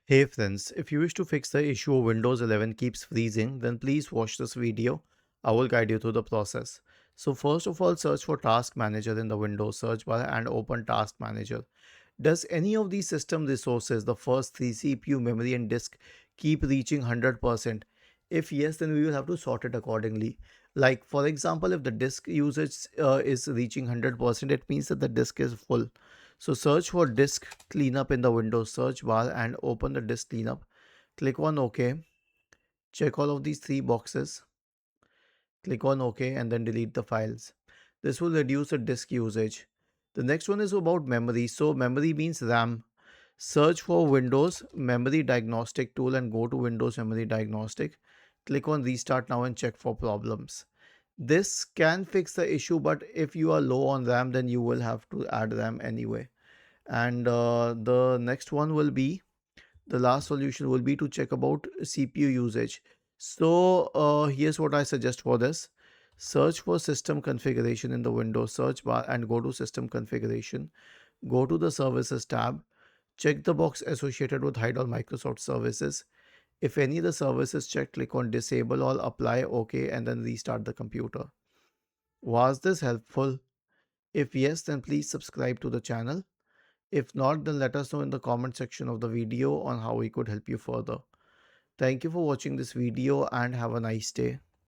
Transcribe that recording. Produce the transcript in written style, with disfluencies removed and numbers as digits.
Hey friends, if you wish to fix the issue of Windows 11 keeps freezing, then please watch this video. I will guide you through the process. So first of all, search for Task Manager in the Windows search bar and open Task Manager. Does any of these system resources, the first three CPU, memory and disk, keep reaching 100%? If yes, then we will have to sort it accordingly. Like for example, if the disk usage is reaching 100%, it means that the disk is full. So search for disk cleanup in the Windows search bar and open the disk cleanup. Click on OK. Check all of these three boxes. Click on OK and then delete the files. This will reduce the disk usage. The next one is about memory. So memory means RAM. Search for Windows Memory Diagnostic tool and go to Windows Memory Diagnostic. Click on Restart Now and check for problems. This can fix the issue, but if you are low on RAM, then you will have to add RAM anyway. And the next one will be the last solution will be to check about CPU usage. So here's what I suggest for this. Search for system configuration in the Windows search bar and go to system configuration. Go to the services tab. Check the box associated with hide all Microsoft services. If any of the services checked, click on disable all, apply OK, and then restart the computer. Was this helpful? If yes, then please subscribe to the channel. If not, then let us know in the comment section of the video on how we could help you further. Thank you for watching this video and have a nice day.